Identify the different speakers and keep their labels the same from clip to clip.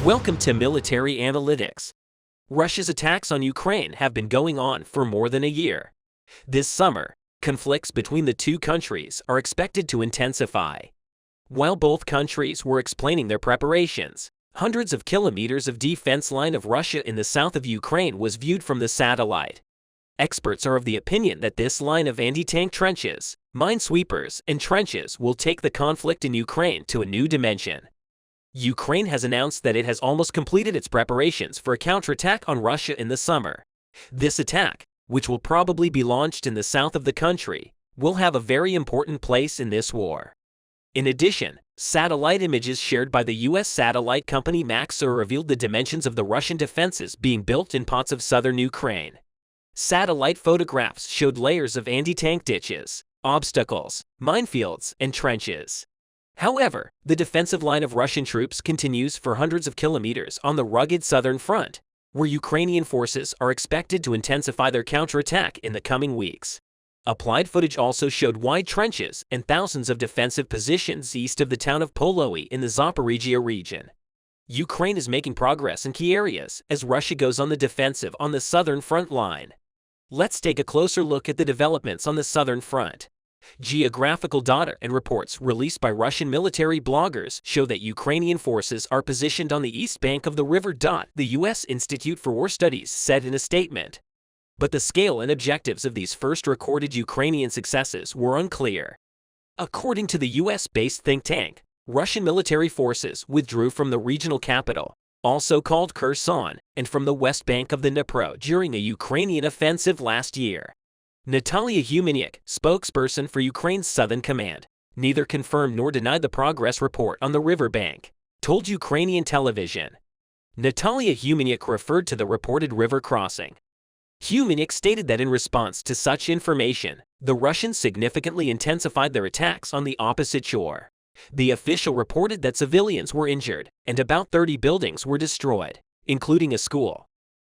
Speaker 1: Welcome to Military Analytics. Russia's attacks on Ukraine have been going on for more than a year. This summer, conflicts between the two countries are expected to intensify. While both countries were explaining their preparations, hundreds of kilometers of defense line of Russia in the south of Ukraine was viewed from the satellite. Experts are of the opinion that this line of anti-tank trenches, minesweepers, and trenches will take the conflict in Ukraine to a new dimension. Ukraine has announced that it has almost completed its preparations for a counterattack on Russia in the summer. This attack, which will probably be launched in the south of the country, will have a very important place in this war. In addition, satellite images shared by the U.S. satellite company Maxar revealed the dimensions of the Russian defenses being built in parts of southern Ukraine. Satellite photographs showed layers of anti-tank ditches, obstacles, minefields, and trenches. However, the defensive line of Russian troops continues for hundreds of kilometers on the rugged southern front, where Ukrainian forces are expected to intensify their counterattack in the coming weeks. Applied footage also showed wide trenches and thousands of defensive positions east of the town of Poloi in the Zaporizhia region. Ukraine is making progress in key areas as Russia goes on the defensive on the southern front line. Let's take a closer look at the developments on the southern front. Geographical data and reports released by Russian military bloggers show that Ukrainian forces are positioned on the east bank of the river. The U.S. Institute for War Studies said in a statement. But the scale and objectives of these first recorded Ukrainian successes were unclear. According to the U.S.-based think tank, Russian military forces withdrew from the regional capital, also called Kherson, and from the west bank of the Dnipro during a Ukrainian offensive last year. Natalia Humeniuk, spokesperson for Ukraine's Southern Command, neither confirmed nor denied the progress report on the riverbank, told Ukrainian television. Natalia Humeniuk referred to the reported river crossing. Humeniuk stated that in response to such information, the Russians significantly intensified their attacks on the opposite shore. The official reported that civilians were injured and about 30 buildings were destroyed, including a school.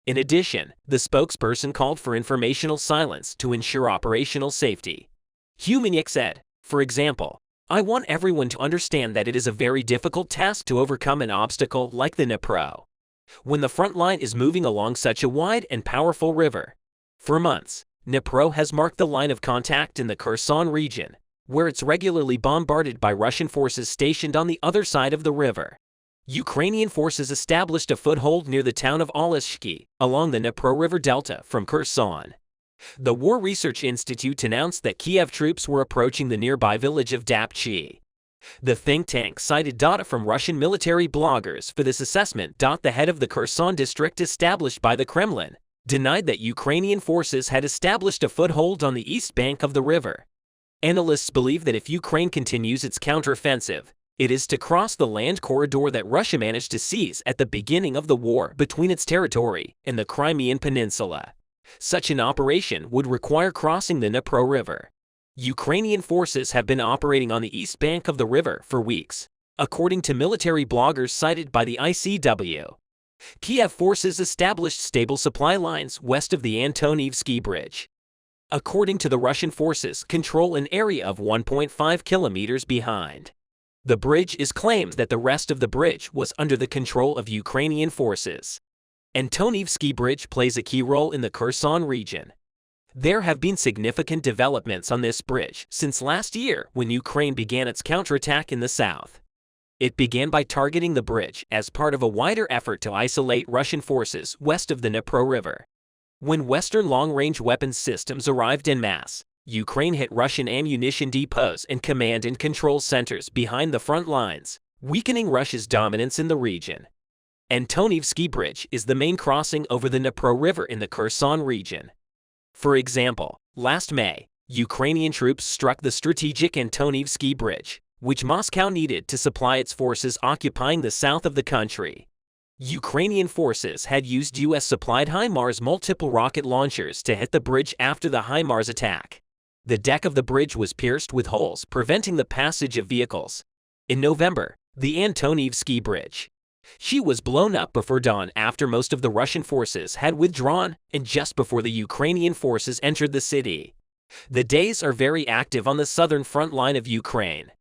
Speaker 1: In addition, the spokesperson called for informational silence to ensure operational safety. Humeniuk said, for example, "I want everyone to understand that it is a very difficult task to overcome an obstacle like the Dnipro, when the front line is moving along such a wide and powerful river." For months, Dnipro has marked the line of contact in the Kherson region, where it's regularly bombarded by Russian forces stationed on the other side of the river. Ukrainian forces established a foothold near the town of Oleshki, along the Dnipro River Delta from Kherson. The War Research Institute announced that Kiev troops were approaching the nearby village of Dapchi. The think tank cited data from Russian military bloggers for this assessment. The head of the Kherson district established by the Kremlin denied that Ukrainian forces had established a foothold on the east bank of the river. Analysts believe that if Ukraine continues its counteroffensive, it is to cross the land corridor that Russia managed to seize at the beginning of the war between its territory and the Crimean Peninsula. Such an operation would require crossing the Dnipro River. Ukrainian forces have been operating on the east bank of the river for weeks, according to military bloggers cited by the ICW. Kiev forces established stable supply lines west of the Antonivsky Bridge. According to the Russian forces, control an area of 1.5 kilometers behind. The bridge is claimed that the rest of the bridge was under the control of Ukrainian forces. Antonivsky Bridge plays a key role in the Kherson region. There have been significant developments on this bridge since last year when Ukraine began its counterattack in the south. It began by targeting the bridge as part of a wider effort to isolate Russian forces west of the Dnipro River. When Western long-range weapons systems arrived en masse, Ukraine hit Russian ammunition depots and command and control centers behind the front lines, weakening Russia's dominance in the region. Antonivsky Bridge is the main crossing over the Dnipro River in the Kherson region. For example, last May, Ukrainian troops struck the strategic Antonivsky Bridge, which Moscow needed to supply its forces occupying the south of the country. Ukrainian forces had used U.S.-supplied HIMARS multiple rocket launchers to hit the bridge after the HIMARS attack. The deck of the bridge was pierced with holes preventing the passage of vehicles. In November, the Antonivsky Bridge. She was blown up before dawn after most of the Russian forces had withdrawn and just before the Ukrainian forces entered the city. The days are very active on the southern front line of Ukraine.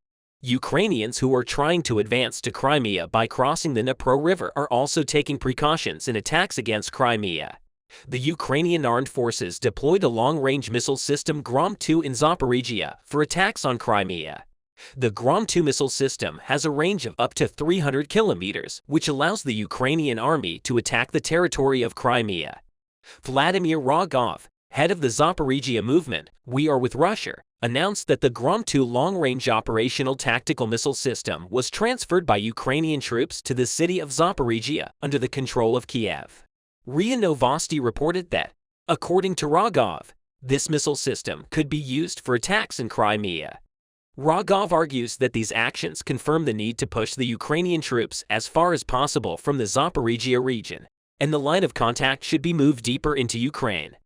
Speaker 1: Ukrainians who are trying to advance to Crimea by crossing the Dnipro River are also taking precautions in attacks against Crimea. The Ukrainian armed forces deployed a long-range missile system Grom-2 in Zaporizhia for attacks on Crimea. The Grom-2 missile system has a range of up to 300 kilometers, which allows the Ukrainian army to attack the territory of Crimea. Vladimir Rogov, head of the Zaporizhia movement, We Are With Russia, announced that the Grom-2 long-range operational tactical missile system was transferred by Ukrainian troops to the city of Zaporizhia under the control of Kiev. RIA Novosti reported that, according to Rogov, this missile system could be used for attacks in Crimea. Rogov argues that these actions confirm the need to push the Ukrainian troops as far as possible from the Zaporizhia region, and the line of contact should be moved deeper into Ukraine.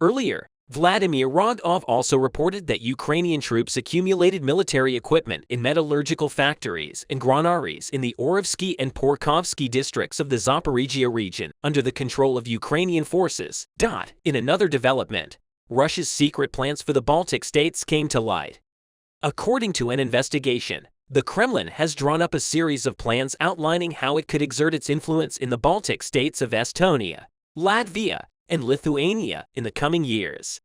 Speaker 1: Earlier, Vladimir Rogov also reported that Ukrainian troops accumulated military equipment in metallurgical factories and granaries in the Orovsky and Porkovsky districts of the Zaporizhia region under the control of Ukrainian forces. In another development, Russia's secret plans for the Baltic states came to light. According to an investigation, the Kremlin has drawn up a series of plans outlining how it could exert its influence in the Baltic states of Estonia, Latvia, and Lithuania in the coming years.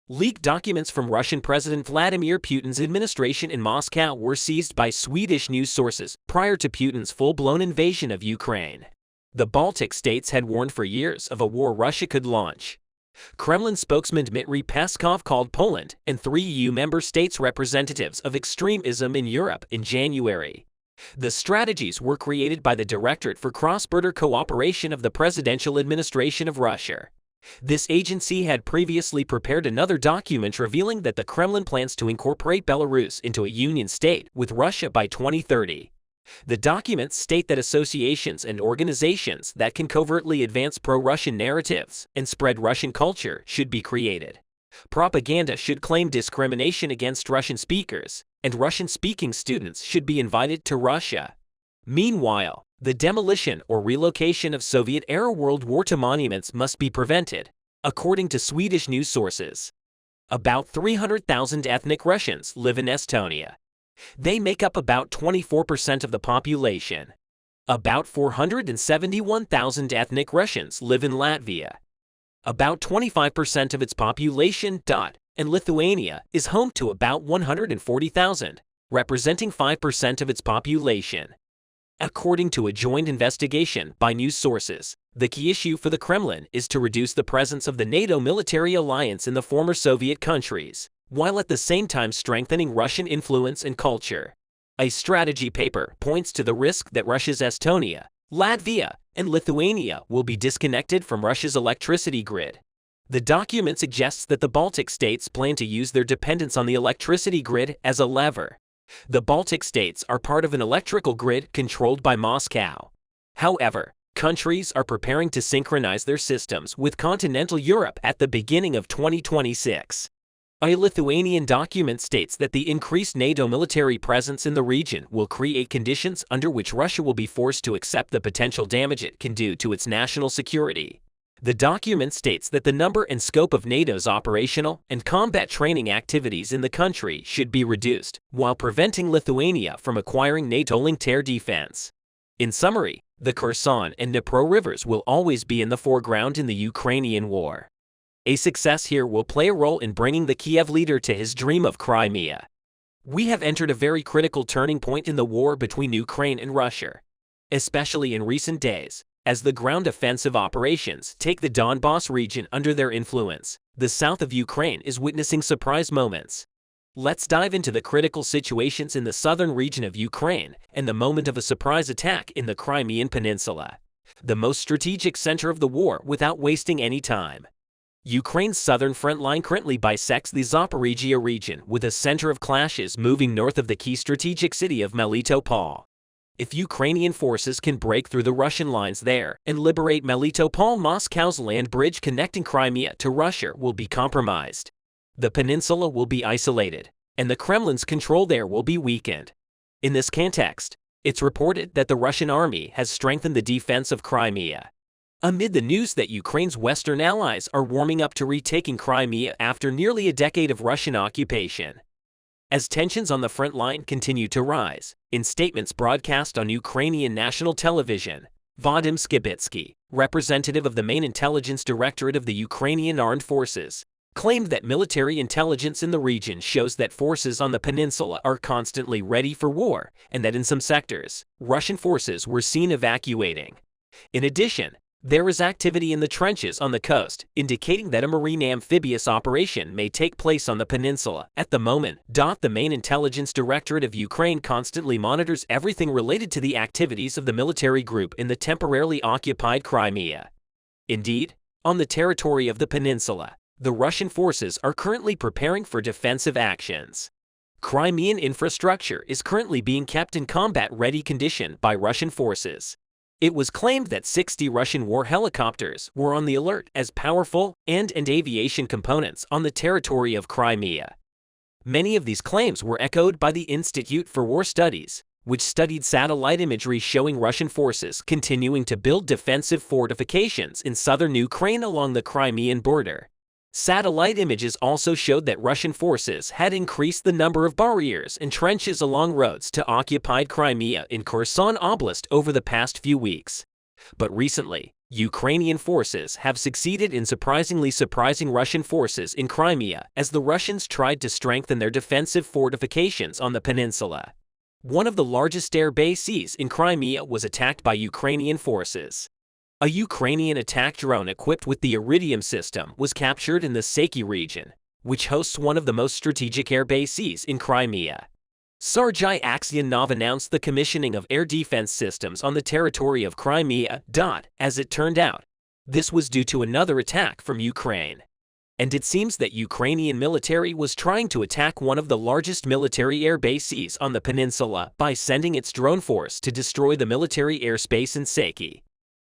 Speaker 1: Leaked documents from Russian President Vladimir Putin's administration in Moscow were seized by Swedish news sources prior to Putin's full-blown invasion of Ukraine. The Baltic states had warned for years of a war Russia could launch. Kremlin spokesman Dmitry Peskov called Poland and 3 EU member states representatives of extremism in Europe in January. The strategies were created by the Directorate for Cross-Border Cooperation of the Presidential Administration of Russia. This agency had previously prepared another document revealing that the Kremlin plans to incorporate Belarus into a union state with Russia by 2030. The documents state that associations and organizations that can covertly advance pro-Russian narratives and spread Russian culture should be created. Propaganda should claim discrimination against Russian speakers, and Russian-speaking students should be invited to Russia. Meanwhile, the demolition or relocation of Soviet-era World War II monuments must be prevented, according to Swedish news sources. About 300,000 ethnic Russians live in Estonia. They make up about 24% of the population. About 471,000 ethnic Russians live in Latvia. About 25% of its population. And Lithuania is home to about 140,000, representing 5% of its population. According to a joint investigation by news sources, the key issue for the Kremlin is to reduce the presence of the NATO military alliance in the former Soviet countries, while at the same time strengthening Russian influence and culture. A strategy paper points to the risk that Russia's Estonia, Latvia, and Lithuania will be disconnected from Russia's electricity grid. The document suggests that the Baltic states plan to use their dependence on the electricity grid as a lever. The Baltic states are part of an electrical grid controlled by Moscow. However, countries are preparing to synchronize their systems with continental Europe at the beginning of 2026. A Lithuanian document states that the increased NATO military presence in the region will create conditions under which Russia will be forced to accept the potential damage it can do to its national security. The document states that the number and scope of NATO's operational and combat training activities in the country should be reduced, while preventing Lithuania from acquiring NATO-linked air defense. In summary, the Kherson and Dnipro Rivers will always be in the foreground in the Ukrainian war. A success here will play a role in bringing the Kiev leader to his dream of Crimea. We have entered a very critical turning point in the war between Ukraine and Russia, especially in recent days. As the ground offensive operations take the Donbas region under their influence, the south of Ukraine is witnessing surprise moments. Let's dive into the critical situations in the southern region of Ukraine and the moment of a surprise attack in the Crimean Peninsula, the most strategic center of the war, without wasting any time. Ukraine's southern front line currently bisects the Zaporizhia region with a center of clashes moving north of the key strategic city of Melitopol. If Ukrainian forces can break through the Russian lines there and liberate Melitopol, Moscow's land bridge connecting Crimea to Russia will be compromised. The peninsula will be isolated, and the Kremlin's control there will be weakened. In this context, it's reported that the Russian army has strengthened the defense of Crimea. Amid the news that Ukraine's Western allies are warming up to retaking Crimea after nearly a decade of Russian occupation, as tensions on the front line continue to rise. In statements broadcast on Ukrainian national television, Vadim Skibitsky, representative of the main intelligence directorate of the Ukrainian Armed Forces, claimed that military intelligence in the region shows that forces on the peninsula are constantly ready for war and that in some sectors, Russian forces were seen evacuating. In addition, there is activity in the trenches on the coast, indicating that a marine amphibious operation may take place on the peninsula. At the moment, the main intelligence directorate of Ukraine constantly monitors everything related to the activities of the military group in the temporarily occupied Crimea. Indeed, on the territory of the peninsula, the Russian forces are currently preparing for defensive actions. Crimean infrastructure is currently being kept in combat-ready condition by Russian forces. It was claimed that 60 Russian war helicopters were on the alert as powerful and aviation components on the territory of Crimea. Many of these claims were echoed by the Institute for War Studies, which studied satellite imagery showing Russian forces continuing to build defensive fortifications in southern Ukraine along the Crimean border. Satellite images also showed that Russian forces had increased the number of barriers and trenches along roads to occupied Crimea in Kherson Oblast over the past few weeks. But recently, Ukrainian forces have succeeded in surprising Russian forces in Crimea as the Russians tried to strengthen their defensive fortifications on the peninsula. One of the largest air bases in Crimea was attacked by Ukrainian forces. A Ukrainian attack drone equipped with the Iridium system was captured in the Seki region, which hosts one of the most strategic air bases in Crimea. Sergei Aksyonov announced the commissioning of air defense systems on the territory of Crimea. As it turned out, this was due to another attack from Ukraine. And it seems that Ukrainian military was trying to attack one of the largest military air bases on the peninsula by sending its drone force to destroy the military airspace in Seki.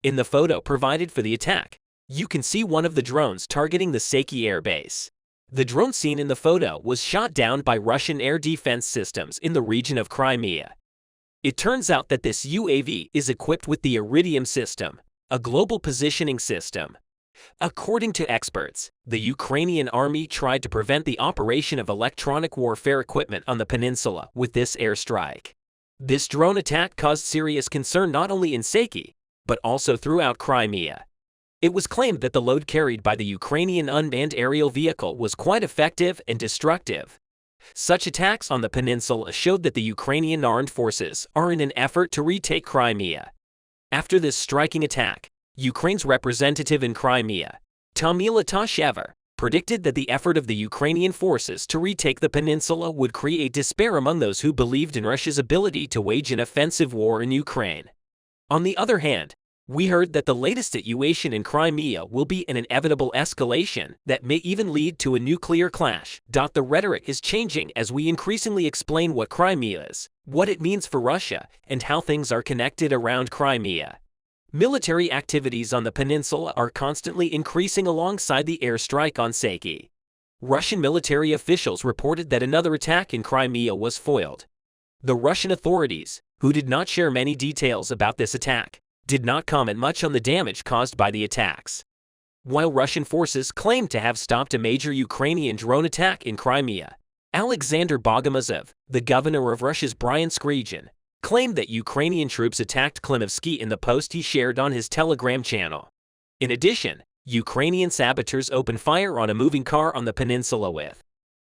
Speaker 1: In the photo provided for the attack, you can see one of the drones targeting the Seki air base. The drone seen in the photo was shot down by Russian air defense systems in the region of Crimea. It turns out that this UAV is equipped with the Iridium system, a global positioning system. According to experts, the Ukrainian army tried to prevent the operation of electronic warfare equipment on the peninsula with this airstrike. This drone attack caused serious concern not only in Seki, but also throughout Crimea. It was claimed that the load carried by the Ukrainian unmanned aerial vehicle was quite effective and destructive. Such attacks on the peninsula showed that the Ukrainian armed forces are in an effort to retake Crimea. After this striking attack, Ukraine's representative in Crimea, Tamila Tashever, predicted that the effort of the Ukrainian forces to retake the peninsula would create despair among those who believed in Russia's ability to wage an offensive war in Ukraine. On the other hand, we heard that the latest situation in Crimea will be an inevitable escalation that may even lead to a nuclear clash. The rhetoric is changing as we increasingly explain what Crimea is, what it means for Russia, and how things are connected around Crimea. Military activities on the peninsula are constantly increasing alongside the airstrike on Seki. Russian military officials reported that another attack in Crimea was foiled. The Russian authorities, who did not share many details about this attack, did not comment much on the damage caused by the attacks. While Russian forces claimed to have stopped a major Ukrainian drone attack in Crimea, Alexander Bogomazov, the governor of Russia's Bryansk region, claimed that Ukrainian troops attacked Klimovsky in the post he shared on his Telegram channel. In addition, Ukrainian saboteurs opened fire on a moving car on the peninsula with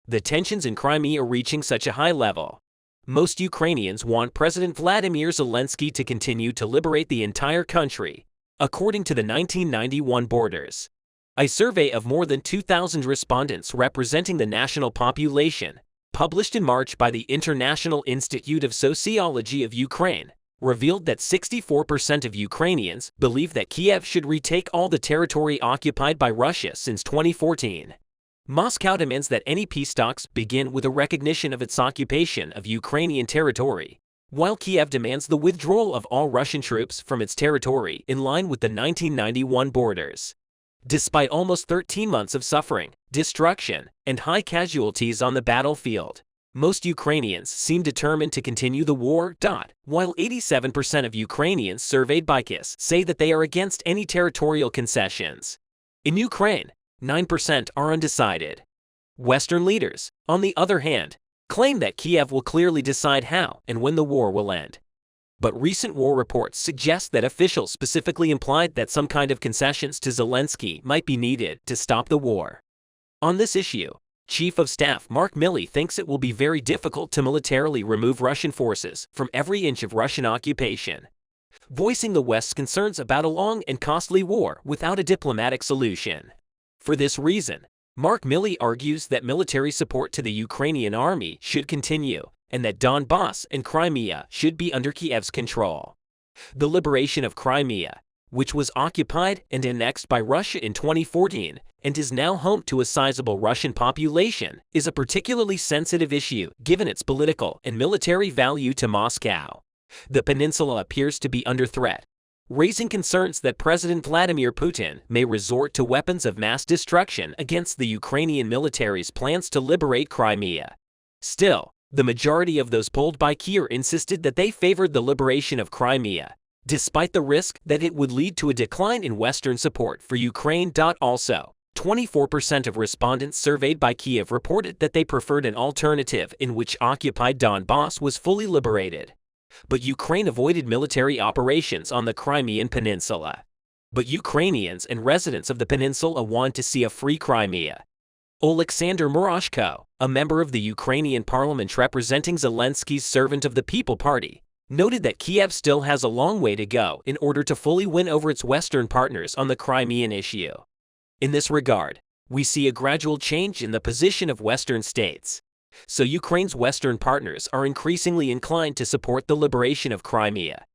Speaker 1: the tensions in Crimea reaching such a high level. Most Ukrainians want President Vladimir Zelensky to continue to liberate the entire country, according to the 1991 borders. A survey of more than 2,000 respondents representing the national population, published in March by the International Institute of Sociology of Ukraine, revealed that 64% of Ukrainians believe that Kiev should retake all the territory occupied by Russia since 2014. Moscow demands that any peace talks begin with a recognition of its occupation of Ukrainian territory, while Kiev demands the withdrawal of all Russian troops from its territory in line with the 1991 borders. Despite almost 13 months of suffering, destruction, and high casualties on the battlefield, most Ukrainians seem determined to continue the war. While 87% of Ukrainians surveyed by KISS say that they are against any territorial concessions. In Ukraine, 9% are undecided. Western leaders, on the other hand, claim that Kiev will clearly decide how and when the war will end. But recent war reports suggest that officials specifically implied that some kind of concessions to Zelensky might be needed to stop the war. On this issue, Chief of Staff Mark Milley thinks it will be very difficult to militarily remove Russian forces from every inch of Russian occupation, voicing the West's concerns about a long and costly war without a diplomatic solution. For this reason, Mark Milley argues that military support to the Ukrainian army should continue, and that Donbass and Crimea should be under Kiev's control. The liberation of Crimea, which was occupied and annexed by Russia in 2014 and is now home to a sizable Russian population, is a particularly sensitive issue given its political and military value to Moscow. The peninsula appears to be under threat, raising concerns that President Vladimir Putin may resort to weapons of mass destruction against the Ukrainian military's plans to liberate Crimea. Still, the majority of those polled by Kyiv insisted that they favored the liberation of Crimea, despite the risk that it would lead to a decline in Western support for Ukraine. Also, 24% of respondents surveyed by Kyiv reported that they preferred an alternative in which occupied Donbass was fully liberated. But Ukraine avoided military operations on the Crimean Peninsula. But Ukrainians and residents of the peninsula want to see a free Crimea. Oleksandr Murashko, a member of the Ukrainian parliament representing Zelensky's Servant of the People Party, noted that Kiev still has a long way to go in order to fully win over its Western partners on the Crimean issue. In this regard, we see a gradual change in the position of Western states. So Ukraine's Western partners are increasingly inclined to support the liberation of Crimea.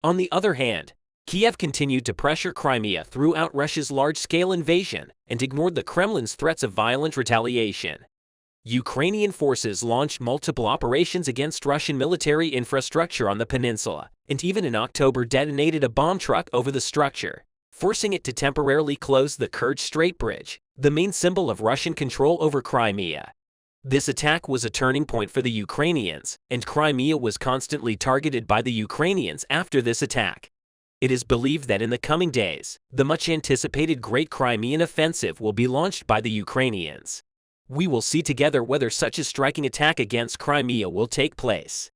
Speaker 1: On the other hand, Kiev continued to pressure Crimea throughout Russia's large-scale invasion and ignored the Kremlin's threats of violent retaliation. Ukrainian forces launched multiple operations against Russian military infrastructure on the peninsula, and even in October detonated a bomb truck over the structure, forcing it to temporarily close the Kerch Strait Bridge, the main symbol of Russian control over Crimea. This attack was a turning point for the Ukrainians, and Crimea was constantly targeted by the Ukrainians after this attack. It is believed that in the coming days, the much-anticipated Great Crimean Offensive will be launched by the Ukrainians. We will see together whether such a striking attack against Crimea will take place.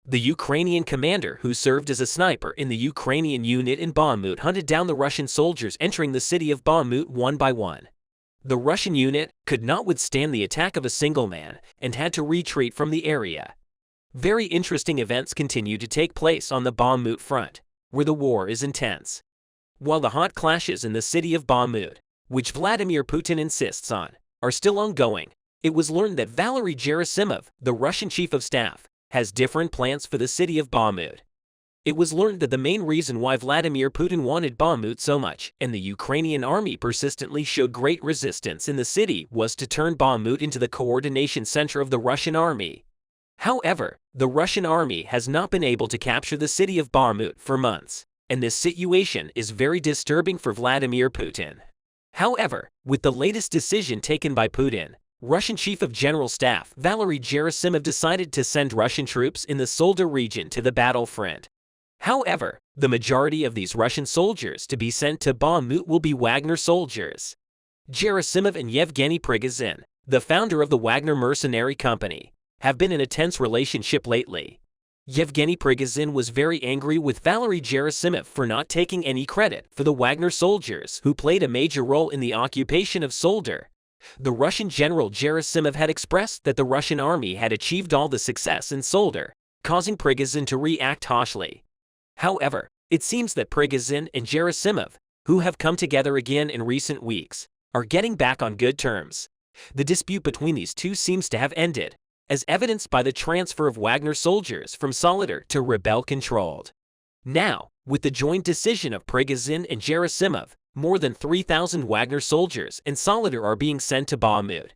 Speaker 1: The Ukrainian commander who served as a sniper in the Ukrainian unit in Bakhmut hunted down the Russian soldiers entering the city of Bakhmut one by one. The Russian unit could not withstand the attack of a single man and had to retreat from the area. Very interesting events continue to take place on the Bakhmut front, where the war is intense. While the hot clashes in the city of Bakhmut, which Vladimir Putin insists on, are still ongoing, it was learned that Valery Gerasimov, the Russian chief of staff, has different plans for the city of Bakhmut. It was learned that the main reason why Vladimir Putin wanted Bakhmut so much and the Ukrainian army persistently showed great resistance in the city was to turn Bakhmut into the coordination center of the Russian army. However, the Russian army has not been able to capture the city of Bakhmut for months, and this situation is very disturbing for Vladimir Putin. However, with the latest decision taken by Putin, Russian Chief of General Staff Valery Gerasimov decided to send Russian troops in the Solda region to the battlefront. However, the majority of these Russian soldiers to be sent to Bakhmut will be Wagner soldiers. Gerasimov and Yevgeny Prigozhin, the founder of the Wagner mercenary company, have been in a tense relationship lately. Yevgeny Prigozhin was very angry with Valery Gerasimov for not taking any credit for the Wagner soldiers who played a major role in the occupation of Solder. The Russian general Gerasimov had expressed that the Russian army had achieved all the success in Solder, causing Prigozhin to react harshly. However, it seems that Prigozhin and Gerasimov, who have come together again in recent weeks, are getting back on good terms. The dispute between these two seems to have ended, as evidenced by the transfer of Wagner soldiers from Solidar to rebel-controlled. Now, with the joint decision of Prigozhin and Gerasimov, more than 3,000 Wagner soldiers in Solidar are being sent to Bakhmut.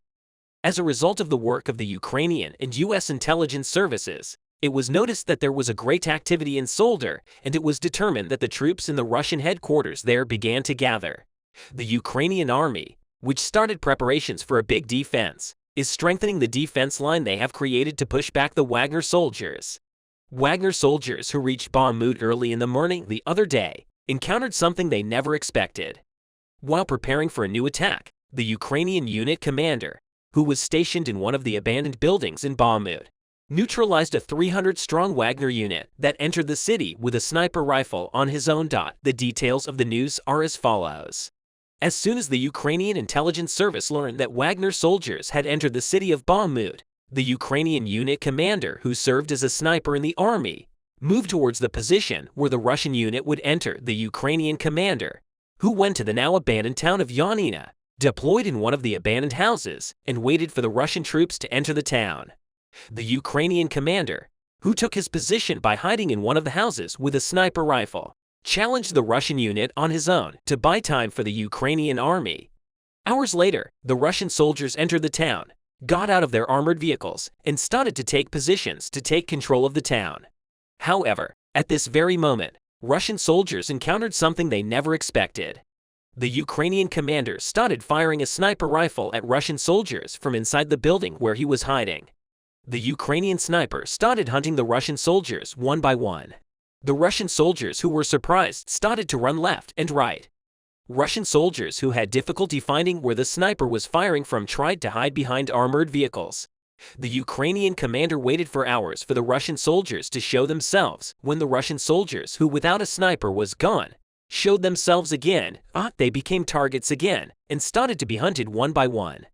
Speaker 1: As a result of the work of the Ukrainian and U.S. intelligence services, it was noticed that there was a great activity in Solidar, and it was determined that the troops in the Russian headquarters there began to gather. The Ukrainian army, which started preparations for a big defense, is strengthening the defense line they have created to push back the Wagner soldiers. Wagner soldiers who reached Bakhmut early in the morning the other day encountered something they never expected. While preparing for a new attack, the Ukrainian unit commander, who was stationed in one of the abandoned buildings in Bakhmut, neutralized a 300-strong Wagner unit that entered the city with a sniper rifle on his own. The details of the news are as follows. As soon as the Ukrainian intelligence service learned that Wagner soldiers had entered the city of Bakhmut, the Ukrainian unit commander, who served as a sniper in the army, moved towards the position where the Russian unit would enter. The Ukrainian commander, who went to the now abandoned town of Yanina, deployed in one of the abandoned houses and waited for the Russian troops to enter the town. The Ukrainian commander, who took his position by hiding in one of the houses with a sniper rifle, challenged the Russian unit on his own to buy time for the Ukrainian army. Hours later, the Russian soldiers entered the town, got out of their armored vehicles, and started to take positions to take control of the town. However, at this very moment, Russian soldiers encountered something they never expected. The Ukrainian commander started firing a sniper rifle at Russian soldiers from inside the building where he was hiding. The Ukrainian sniper started hunting the Russian soldiers one by one. The Russian soldiers who were surprised started to run left and right. Russian soldiers who had difficulty finding where the sniper was firing from tried to hide behind armored vehicles. The Ukrainian commander waited for hours for the Russian soldiers to show themselves. When the Russian soldiers who without a sniper was gone showed themselves again, they became targets again and started to be hunted one by one.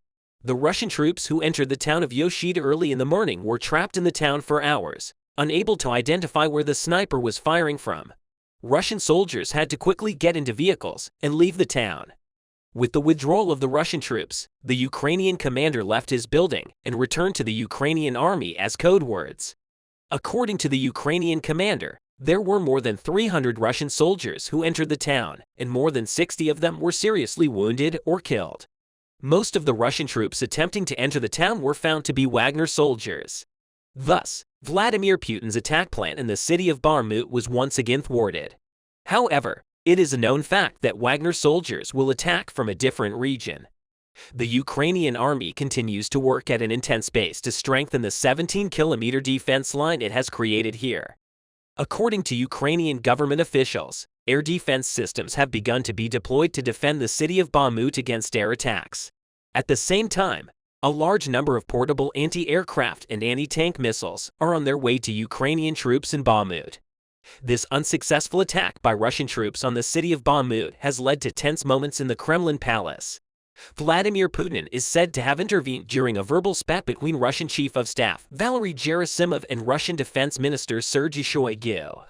Speaker 1: The Russian troops who entered the town of Yoshida early in the morning were trapped in the town for hours, unable to identify where the sniper was firing from. Russian soldiers had to quickly get into vehicles and leave the town. With the withdrawal of the Russian troops, the Ukrainian commander left his building and returned to the Ukrainian army as code words. According to the Ukrainian commander, there were more than 300 Russian soldiers who entered the town, and more than 60 of them were seriously wounded or killed. Most of the Russian troops attempting to enter the town were found to be Wagner soldiers. Thus, Vladimir Putin's attack plan in the city of Bakhmut was once again thwarted. However, it is a known fact that Wagner soldiers will attack from a different region. The Ukrainian army continues to work at an intense pace to strengthen the 17-kilometer defense line it has created here. According to Ukrainian government officials, air defense systems have begun to be deployed to defend the city of Bakhmut against air attacks. At the same time, a large number of portable anti-aircraft and anti-tank missiles are on their way to Ukrainian troops in Bakhmut. This unsuccessful attack by Russian troops on the city of Bakhmut has led to tense moments in the Kremlin palace. Vladimir Putin is said to have intervened during a verbal spat between Russian Chief of Staff Valery Gerasimov and Russian Defense Minister Sergei Shoigu.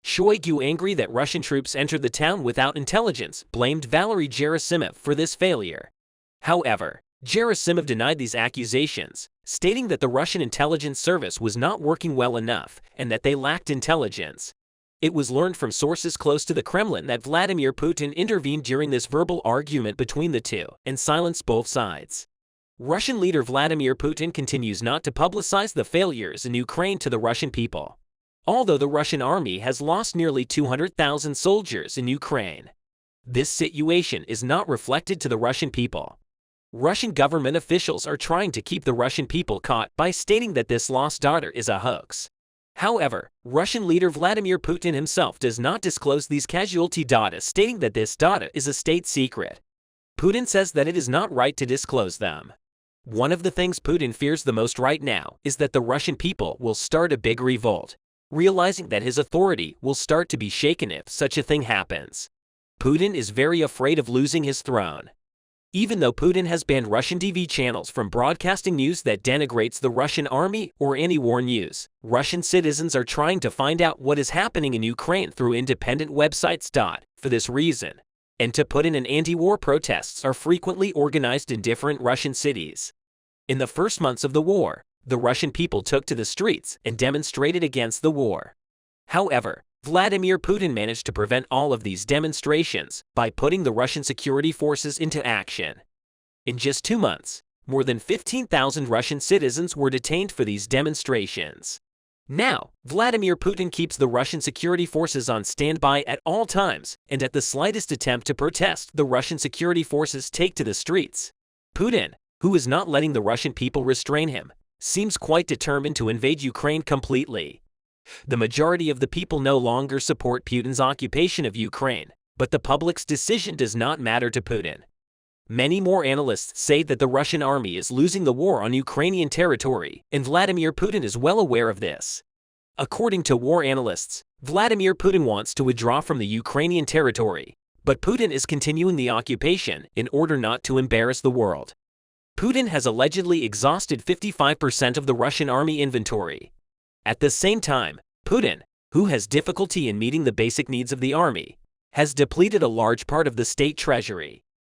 Speaker 1: Shoigu, angry that Russian troops entered the town without intelligence, blamed Valery Gerasimov for this failure. However, Gerasimov denied these accusations, stating that the Russian intelligence service was not working well enough and that they lacked intelligence. It was learned from sources close to the Kremlin that Vladimir Putin intervened during this verbal argument between the two and silenced both sides. Russian leader Vladimir Putin continues not to publicize the failures in Ukraine to the Russian people, although the Russian army has lost nearly 200,000 soldiers in Ukraine. This situation is not reflected to the Russian people. Russian government officials are trying to keep the Russian people caught by stating that this lost daughter is a hoax. However, Russian leader Vladimir Putin himself does not disclose these casualty data, stating that this data is a state secret. Putin says that it is not right to disclose them. One of the things Putin fears the most right now is that the Russian people will start a big revolt, realizing that his authority will start to be shaken if such a thing happens. Putin is very afraid of losing his throne. Even though Putin has banned Russian TV channels from broadcasting news that denigrates the Russian army or anti-war news, Russian citizens are trying to find out what is happening in Ukraine through independent websites. For this reason, and to put in an anti-war protests are frequently organized in different Russian cities. In the first months of the war, the Russian people took to the streets and demonstrated against the war. However, Vladimir Putin managed to prevent all of these demonstrations by putting the Russian security forces into action. In just 2 months, more than 15,000 Russian citizens were detained for these demonstrations. Now, Vladimir Putin keeps the Russian security forces on standby at all times, and at the slightest attempt to protest, the Russian security forces take to the streets. Putin, who is not letting the Russian people restrain him, seems quite determined to invade Ukraine completely. The majority of the people no longer support Putin's occupation of Ukraine, but the public's decision does not matter to Putin. Many more analysts say that the Russian army is losing the war on Ukrainian territory, and Vladimir Putin is well aware of this. According to war analysts, Vladimir Putin wants to withdraw from the Ukrainian territory, but Putin is continuing the occupation in order not to embarrass the world. Putin has allegedly exhausted 55% of the Russian army inventory. At the same time, Putin, who has difficulty in meeting the basic needs of the army, has depleted a large part of the state treasury.